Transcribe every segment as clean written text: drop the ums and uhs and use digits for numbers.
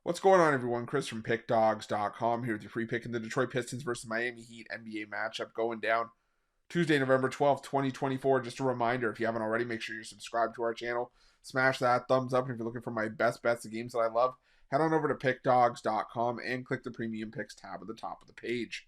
What's going on, everyone? Chris from Pickdawgz.com here with your free pick in the Detroit Pistons versus Miami Heat NBA matchup going down Tuesday, November 12th, 2024. Just a reminder, if you haven't already, make sure you're subscribed to our channel. Smash that thumbs up. And if you're looking for my best bets, the games that I love, head on over to Pickdawgz.com and click the Premium Picks tab at the top of the page.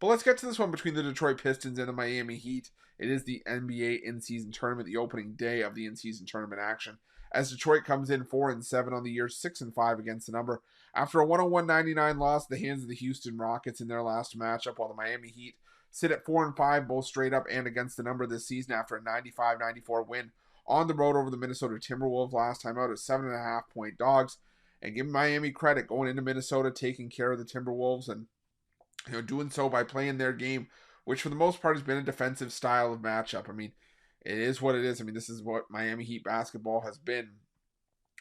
But let's get to this one between the Detroit Pistons and the Miami Heat. It is the NBA in-season tournament, the opening day of the in-season tournament action, as Detroit comes in 4-7 on the year, 6-5 against the number, after a 101-99 loss at the hands of the Houston Rockets in their last matchup, while the Miami Heat sit at 4-5, both straight up and against the number this season after a 95-94 win on the road over the Minnesota Timberwolves last time out as 7.5-point dogs. And give Miami credit going into Minnesota, taking care of the Timberwolves and doing so by playing their game, which for the most part has been a defensive style of matchup. I mean, it is what it is. I mean, this is what Miami Heat basketball has been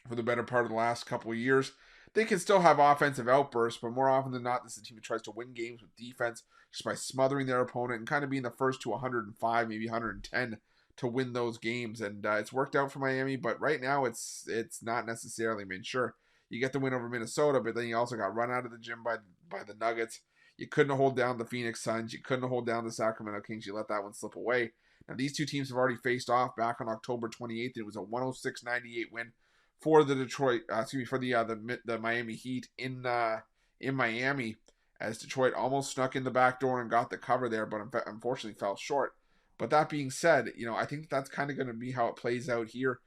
for the better part of the last couple of years. They can still have offensive outbursts, but more often than not, this is a team that tries to win games with defense just by smothering their opponent and kind of being the first to 105, maybe 110 to win those games. And it's worked out for Miami, but right now it's not necessarily. I mean, sure, you get the win over Minnesota, but then you also got run out of the gym by the Nuggets. You couldn't hold down the Phoenix Suns. You couldn't hold down the Sacramento Kings. You let that one slip away. Now, these two teams have already faced off back on October 28th. It was a 106-98 win for the the Miami Heat in Miami, as Detroit almost snuck in the back door and got the cover there, but unfortunately fell short. But that being said, I think that's kind of going to be how it plays out here.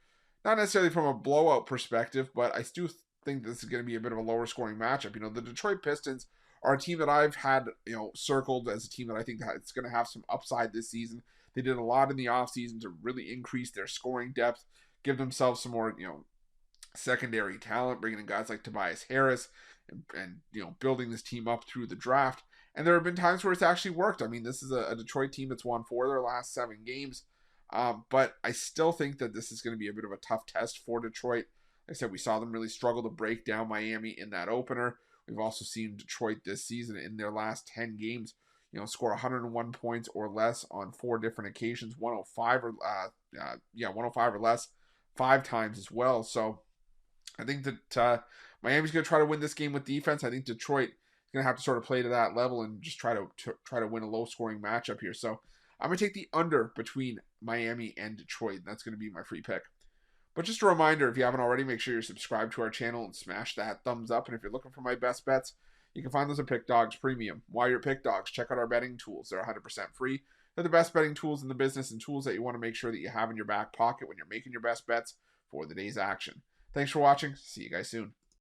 Not necessarily from a blowout perspective, but I still think this is going to be a bit of a lower scoring matchup. The Detroit Pistons are a team that I've had, circled as a team that I think that it's going to have some upside this season. They did a lot in the offseason to really increase their scoring depth, give themselves some more, secondary talent, bringing in guys like Tobias Harris and building this team up through the draft. And there have been times where it's actually worked. I mean, this is a Detroit team that's won 4 of their last 7 games. But I still think that this is going to be a bit of a tough test for Detroit. Like I said, we saw them really struggle to break down Miami in that opener. We've also seen Detroit this season in their last 10 games, score 101 points or less on 4 different occasions, 105 or less 5 times as well. So I think that Miami's going to try to win this game with defense. I think Detroit is going to have to sort of play to that level and just try to win a low-scoring matchup here. So I'm going to take the under between Miami and Detroit. That's going to be my free pick. But just a reminder, if you haven't already, make sure you're subscribed to our channel and smash that thumbs up. And if you're looking for my best bets, you can find those at Pickdawgz Premium. While you're at Pickdawgz, check out our betting tools. They're 100% free. They're the best betting tools in the business and tools that you want to make sure that you have in your back pocket when you're making your best bets for the day's action. Thanks for watching. See you guys soon.